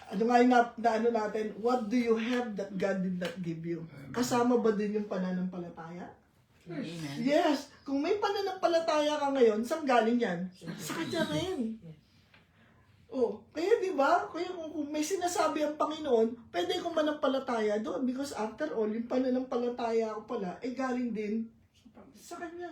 Ano nga yung natin, what do you have that God did not give you? Kasama ba din yung pananampalataya? Amen. Yes. Kung may pananampalataya ka ngayon, saan galing yan? Sa Kanya rin. Kaya di ba? Kaya kung may sinasabi ang Panginoon, pwede kong manampalataya doon because after all, yung pananampalataya ko pala ay galing din sa Kanya.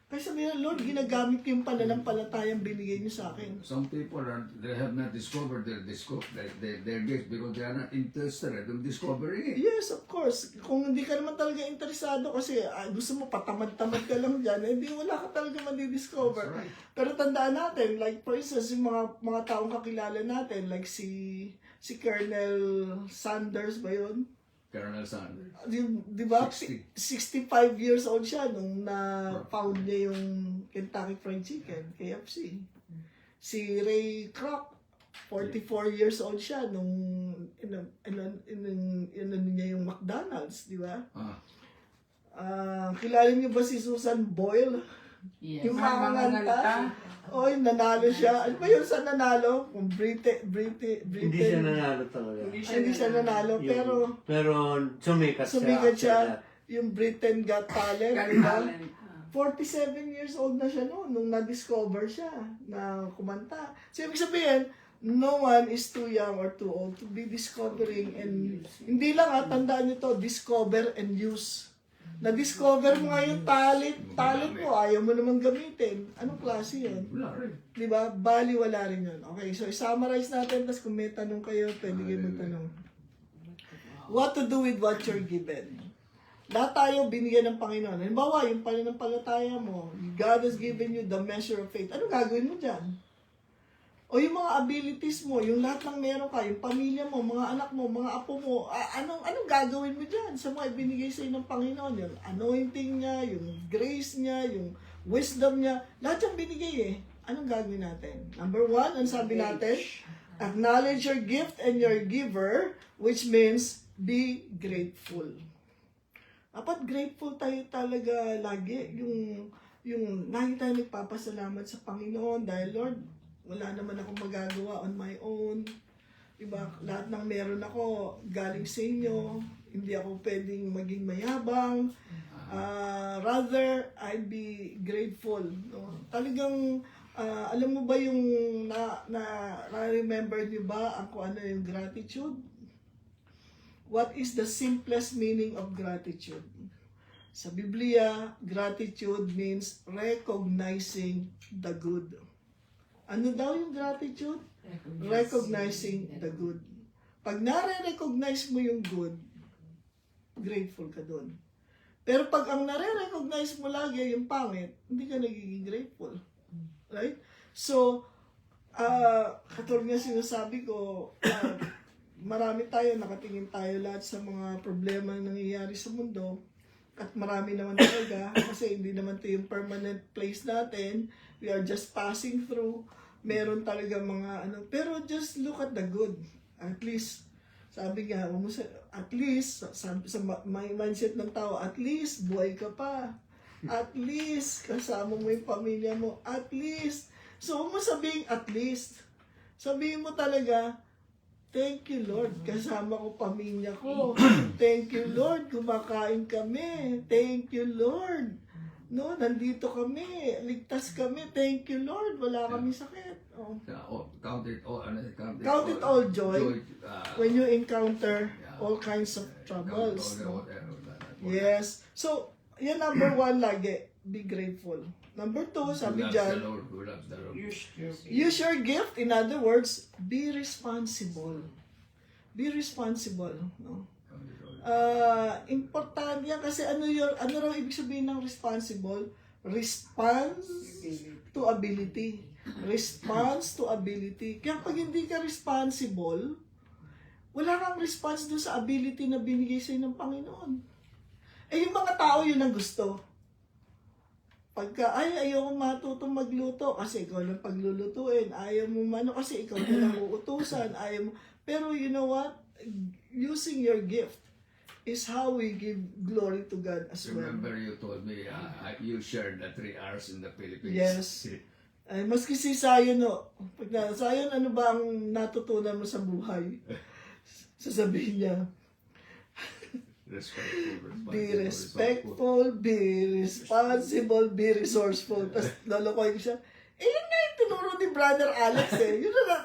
Kaya sabihin, Lord, ginagamit ko yung pananampalatayang binigay niyo sa akin. Some people they have not discovered their gift because they are not interested in discovering it. Yes, of course. Kung hindi ka naman talaga interesado kasi gusto mo patamad-tamad ka lang dyan, hindi wala ka talaga madidiscover. Right. Pero tandaan natin, like for instance, yung mga taong kakilala natin, like si Colonel Sanders ba yun? Colonel Sanders. Di ba? 65 years old siya nung na-found niya yung Kentucky Fried Chicken, KFC. Si Ray Kroc, 44 years old siya nung niya yung McDonald's, di ba? Kilala niyo ba si Susan Boyle? Yes. Yung manganganta. Oy, nanalo siya. Ano ba yun sa nanalo? Kung Hindi siya nanalo talaga. Hindi siya nanalo, pero sumikat sumigat siya. after that. Yung Britain Got Talent, Got di ba? talent. 47 years old na siya noon nung na-discover siya na kumanta. So, ibig sabihin, no one is too young or too old to be discovering and hindi lang tandaan nyo to, discover and use. Na-discover mo nga yung talent mo, ayaw mo naman gamitin. Anong klase yun? Wala rin. Di ba? Bali, wala rin yun. Okay, so i-summarize natin, tapos kung may tanong kayo, pwede kayo magtanong. What to do with what you're given? Lahat tayo binigyan ng Panginoon. Halimbawa, yung pananampalataya mo, God has given you the measure of faith. Ano gagawin mo dyan? O yung mga abilities mo, yung lahat ng meron ka, yung pamilya mo, mga anak mo, mga apo mo, anong gagawin mo dyan sa mga ibinigay sa'yo ng Panginoon? Yung anointing niya, yung grace niya, yung wisdom niya, lahat yung binigay eh. Anong gagawin natin? Number 1, ang sabi natin, acknowledge your gift and your giver, which means be grateful. Dapat grateful tayo talaga lagi. Yung lagi tayo nagpapasalamat sa Panginoon dahil Lord, wala naman akong magagawa on my own. Diba? Lahat ng meron ako galing sa inyo. Hindi ako pwedeng maging mayabang. Rather, I'd be grateful. No? Talagang, alam mo ba yung na-remember niyo ba ang kung ano yung gratitude? What is the simplest meaning of gratitude? Sa Biblia, gratitude means recognizing the good. Ano daw yung gratitude? Recognizing the good. Pag nare-recognize mo yung good, grateful ka dun. Pero pag ang nare-recognize mo lagi yung pangit, hindi ka nagiging grateful. Right? So, katulad nga sinasabi ko, marami tayo, nakatingin tayo lahat sa mga problema na nangyayari sa mundo. At marami naman talaga, kasi hindi naman ito yung permanent place natin. We are just passing through. Meron talaga mga pero just look at the good. At least, sabi nga, at least, sa may mindset ng tao, at least, buhay ka pa. At least, kasama mo yung pamilya mo. At least. So, huwag mo sabihin at least. Sabihin mo talaga, thank you, Lord. Kasama ko pamilya ko. Thank you, Lord. Kumakain kami. Thank you, Lord. No, nandito kami. Ligtas kami. Thank you, Lord. Wala kami sakit. Oh. Count it all joy when you encounter Yeah. all kinds of troubles. No? Yes. Yes. So, yan number 1 lagi. Be grateful. Number 2, sabi dyan, use your gift. In other words, be responsible. Be responsible. No? Importante yan kasi ano raw ibig sabihin ng responsible? Response to ability. Response to ability. Kaya pag hindi ka responsible, wala kang response doon sa ability na binigay sa'yo ng Panginoon. Eh yung mga tao yun ang gusto. Pagka, ayoko matutong magluto kasi ikaw lang paglulutuin. Ayaw mo kasi ikaw na lang uutusan. Ayaw mo. Pero you know what? Using your gift is how we give glory to God as well. Remember you told me you shared the 3 hours in the Philippines. Yes. Ay, maski si Sayon, Sayon, ano ba ang natutunan mo sa buhay? Sasabihin niya, be respectful, be responsible, be resourceful. Tapos lalokoy ko siya, yun nga yung tinuro ni Brother Alex Yun na lang.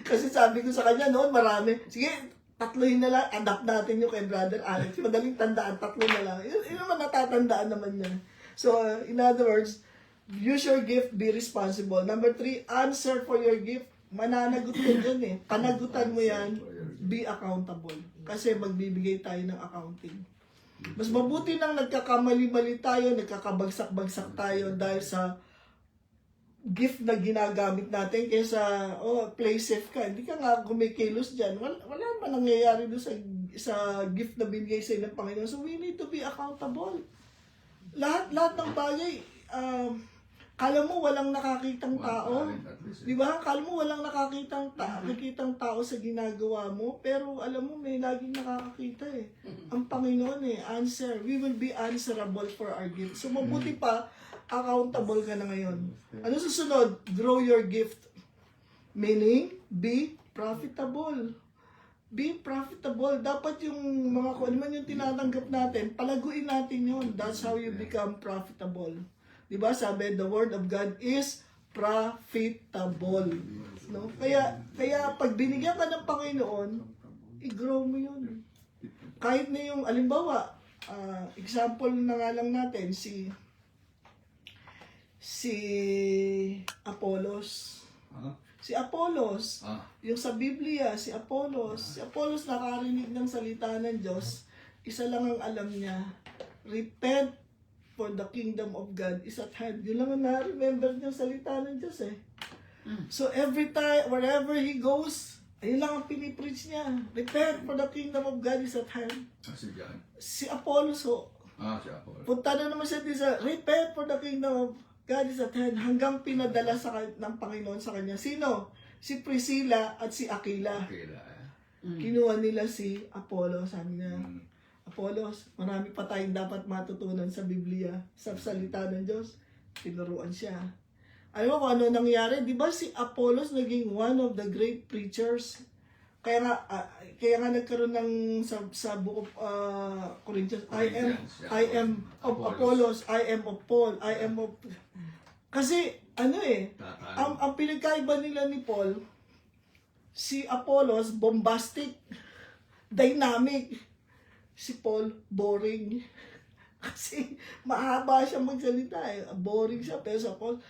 Kasi sabi ko sa kanya noon, marami. Sige, 3 na lang, adapt natin yung kay Brother Alex. Madaling tandaan, 3 na lang. Yun naman natatandaan naman niya. So, in other words, use your gift, be responsible. Number 3, answer for your gift. Mananagot ka dyan eh. Panagutan mo yan, be accountable. Kasi magbibigay tayo ng accounting. Mas mabuti nang nagkakamali-mali tayo, nagkakabagsak-bagsak tayo dahil sa gift na ginagamit natin kaysa, play safe ka. Hindi ka nga kumikilos dyan. Wala naman nangyayari doon sa gift na binigay sa'yo ng Panginoon. So we need to be accountable. Lahat ng bagay, kala mo walang nakakitang tao. Di ba? Kala mo walang nakakitang tao sa ginagawa mo. Pero alam mo, may laging nakakakita eh. Ang Panginoon answer. We will be answerable for our gift. So mabuti pa, accountable ka na ngayon. Ano susunod? Grow your gift. Meaning, be profitable. Be profitable. Dapat yung mga kung ano man yung tinatanggap natin, palaguin natin yun. That's how you become profitable. Diba? Sabi, the word of God is profitable. No? Kaya pag binigyan ka ng Panginoon, i-grow mo yun. Kahit na yung, alimbawa, example na nga lang natin, si Apollos. Si Apollos, yung sa Biblia, si Apollos nakarinig ng salita ng Diyos, isa lang ang alam niya, repent for the kingdom of God is at hand. Yun lang ang na-remember niyang salita ng Diyos eh. So every time, wherever he goes, ayun lang ang pinipreach niya. Repent for the kingdom of God is at hand. Si John. Si Apollos, Si Apollo. punta na naman siya din sa repent for the kingdom of God is at hand hanggang pinadala ng Panginoon sa kanya. Sino? Si Priscilla at si Aquila. Okay na. Kinuha nila si Apollo. Sabi niya, Apollos, marami pa tayong dapat matutunan sa Biblia, sa salita ng Diyos. Tinuruan siya. Alam mo kung ano nangyari? Di ba si Apollos naging one of the great preachers? Kaya nga nagkaroon ng sa book of Corinthians, I am of Apollos, I am of Paul, I am of... Kasi, ang pinagkaiba nila ni Paul, si Apollos, bombastic, dynamic. Si Paul, boring. Kasi, mahaba siya magsalita eh. Boring siya, pero sa Paul.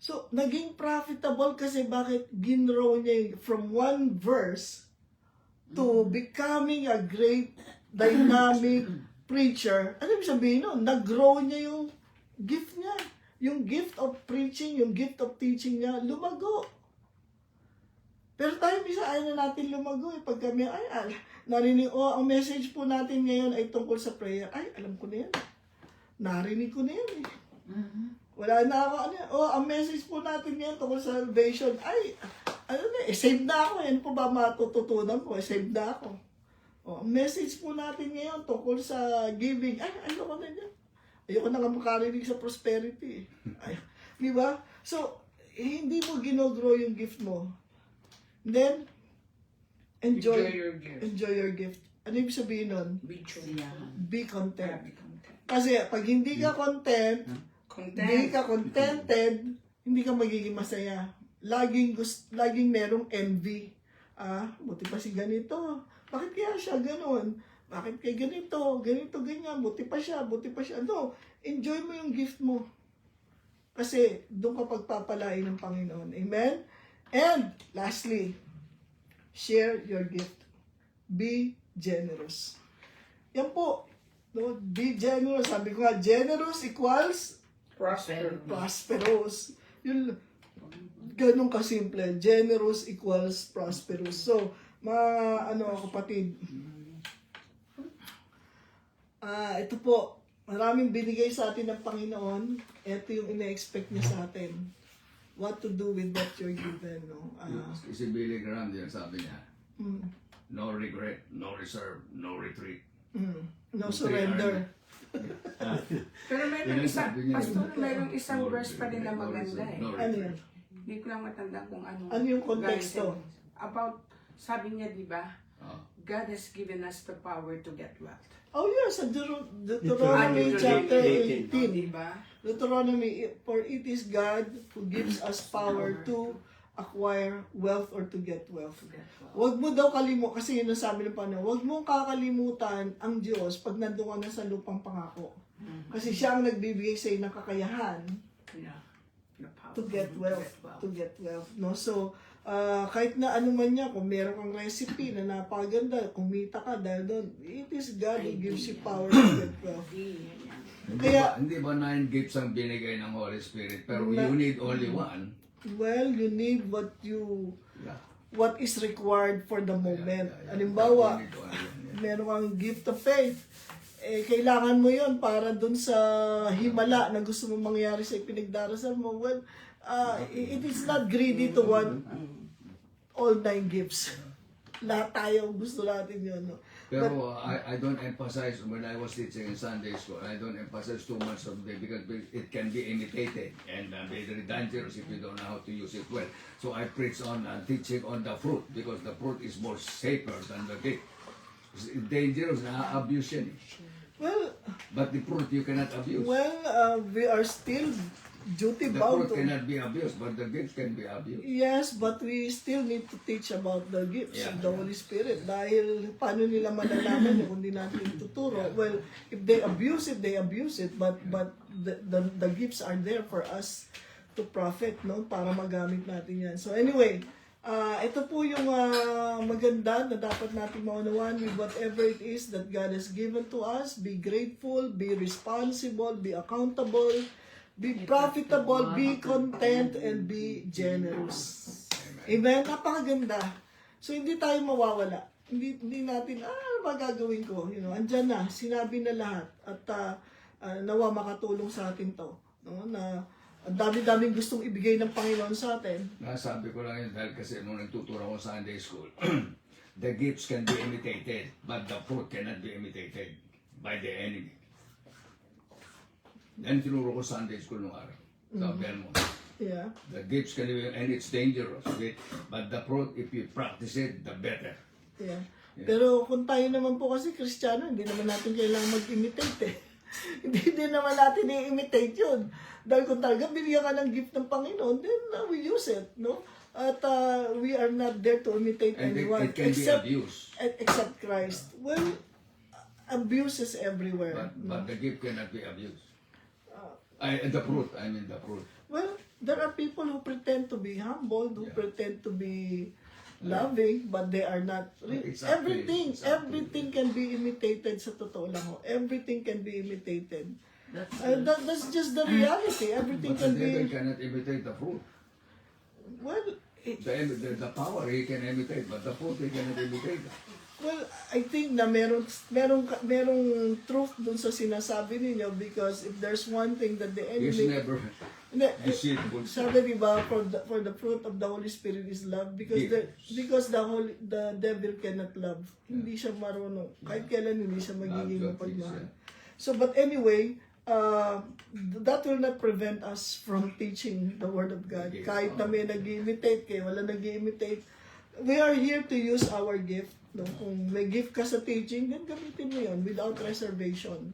So, naging profitable kasi bakit ginrow niya from one verse to becoming a great dynamic preacher. Ano ibig sabihin nun? Nag-grow niya yung gift niya. Yung gift of preaching, yung gift of teaching niya, lumago. Pero tayo, bisa ayaw na natin lumago eh. Pag kami, narinig, ang message po natin ngayon ay tungkol sa prayer. Ay, alam ko na yan. Narinig ko na yan eh. Wala na ako, ang message po natin ngayon tungkol sa salvation. Ay, save na ako. Yan po ba matututunan ko? Save na ako. Ang message po natin ngayon tungkol sa giving. Ay, ayoko na yan. Ayoko na nga makarinig sa prosperity. Ay, di ba? So, hindi mo ginogrowth yung gift mo. Then, enjoy your gift. Ano ibig sabihin nun? Be joyful. Be content. Be content. Kasi pag hindi ka content, hindi ka contented, hindi ka magiging masaya. Laging merong envy. Buti pa si ganito. Bakit kaya siya ganon? Bakit kaya ganito, ganyan, buti pa siya. No, enjoy mo yung gift mo. Kasi doon ka pagpapalain ng Panginoon. Amen? And, lastly, share your gift. Be generous. Yan po. No? Be generous. Sabi ko nga, generous equals prosperous. Yun, ganun kasimple. Generous equals prosperous. So, mga kapatid, ito po, maraming binigay sa atin ng Panginoon. Ito yung ina-expect niya sa atin. What to do with what you're given. No? Si Billy Graham din sabi niya, no regret, no reserve, no retreat. No surrender. Pero mayroong isang verse pa rin na maganda eh. Ano yan? Hindi ko lang matanda kung ano. Ano yung konteksto? About, sabi niya, di ba? God has given us the power to get wealth. Oh yes, sa Deuteronomy chapter 18. Diba? Deuteronomy, for it is God who gives us power to acquire wealth or to get wealth. Huwag mo daw kalimutan, kasi yun ang sabi ng Panginoon, huwag mong kakalimutan ang Diyos pag nandun ka na sa lupang pangako. Kasi siya ang nagbibigay sa iyo ng kakayahan to get wealth. No? So, kahit na ano man niya, kung meron kang recipe na napaganda, kumita ka dahil doon, it is God who gives you power to get wealth. Hindi ba 9 gifts ang binigay ng Holy Spirit, pero you need only one? Well, you need what is required for the moment. Halimbawa, meron kang gift of faith. Kailangan mo yon para dun sa himala na gusto mo mangyari sa ipinagdarasal mo. Well, it is not greedy to want all 9 gifts. Lahat tayo gusto natin yun, no? Pero I don't emphasize, when I was teaching in Sunday school, I don't emphasize too much of the, because it can be imitated and very dangerous if you don't know how to use it well. So I preach on teaching on the fruit, because the fruit is more safer than the gift. It's dangerous, na-abuse yan eh. Well, But the fruit you cannot abuse. we are still duty The bound fruit to. cannot be abused, but the gift can be abused. Yes, but we still need to teach about the gifts Yeah. of the Holy Spirit. Dahil paano nila malalaman kung di natin tuturo? Well, if they abuse it, they abuse it. But the gifts are there for us to profit, no? Para magamit natin yan. So anyway, ito po yung maganda na dapat natin maunawaan with whatever it is that God has given to us. Be grateful, be responsible, be accountable, be profitable, be content, and be generous. Amen? Napakaganda. So, hindi tayo mawawala. Hindi natin, ano ba gagawin ko? You know, andyan na, sinabi na lahat. At nawa makatulong sa atin to. No? Na ang dami-daming gustong ibigay ng Panginoon sa atin. Nasabi ko lang yun dahil kasi nung nagtuturo ko sa Sunday school, the gifts can be imitated, but the fruit cannot be imitated by the enemy. Yan tinuro ko sa Sunday school nung araw, sa Belmont. Yeah. The gifts can be, and it's dangerous, okay? But the fruit, if you practice it, the better. Yeah. Pero kung tayo naman po kasi Kristiyano, hindi naman natin kailangan mag-imitate eh. Hindi din naman natin i-imitate yun. Dahil kung talaga binigyan ka ng gift ng Panginoon, then we use it, no? At we are not there to imitate And anyone. it can be abused. Except Christ. Well, abuse is everywhere. But the gift cannot be abused. The fruit, I mean the fruit. Well, there are people who pretend to be humble, who Yeah. pretend to be loving, but they are not. Exactly. Everything can be imitated sa totoo lang ho. Everything can be imitated. That's That's just the reality. Everything But can the devil be. cannot imitate the fruit. Well, The power he can imitate, but the fruit he cannot imitate. well, I think na merong truth dun sa sinasabi ninyo, because if there's one thing that the He's enemy. never Hindi, deceitful. sabi diba, for the fruit of the Holy Spirit is love, because the devil cannot love. Hindi siya marunong. Kahit kailan hindi siya magiging Not good, mapagmahal. yeah. So, but anyway, that will not prevent us from teaching the Word of God. Yes. Kahit na may nag-imitate, kayo wala nag-imitate. We are here to use our gift. No? Kung may gift ka sa teaching, then gamitin mo yun without reservation.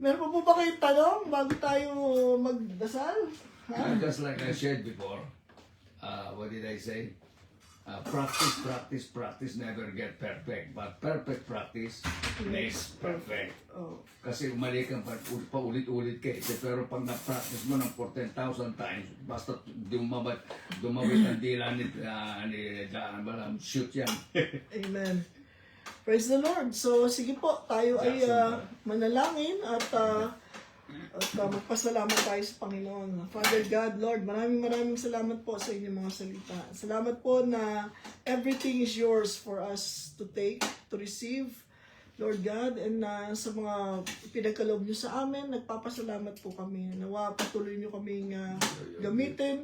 Meron pa po ba kayong tanong bago tayo magdasal? Ha? Just like I said before, what did I say? Practice never get perfect. But perfect practice makes perfect. Oh. Kasi mali kang paulit-ulit ka. Pero pag na-practice mo ng 14,000 times, basta dumawit ang dila ni shoot yan. Amen. Praise the Lord. So, sige po, tayo ay manalangin at magpasalamat tayo sa Panginoon. Father God, Lord, maraming salamat po sa inyong mga salita. Salamat po na everything is yours for us to take, to receive, Lord God, and sa mga pinagkaloob nyo sa amin, nagpapasalamat po kami. Nawa patuloy nyo kaming gamitin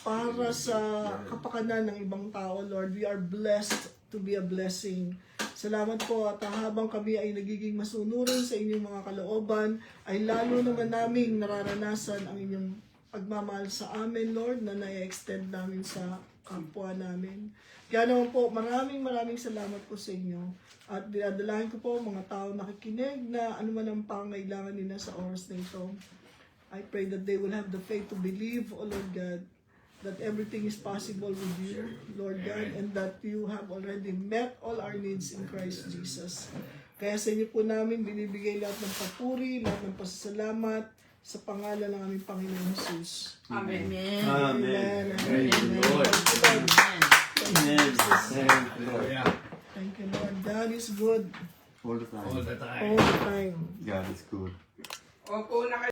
para sa kapakanan ng ibang tao, Lord. We are blessed to be a blessing. Salamat po at habang kami ay nagiging masunurin sa inyong mga kalooban, ay lalo naman naming nararanasan ang inyong pagmamahal sa amin, Lord, na na-extend namin sa kapwa namin. Kaya naman po, maraming salamat po sa inyo. At dinadalahin ko po mga tao nakikinig na anuman ang pangailangan nila sa oras na ito. I pray that they will have the faith to believe, O Lord God, that everything is possible with you, Lord God, and that you have already met all our needs in Christ Jesus. Kaya sa inyo po namin binibigay lahat ng papuri, lahat ng pasasalamat sa pangalan ng aming Panginoon Jesus. Amen. Amen. Amen. Praise the Lord. Amen. Thank you, Lord. Yeah, Thank you, Lord. God is good All the time. all the time. all the time. God is good. Opo na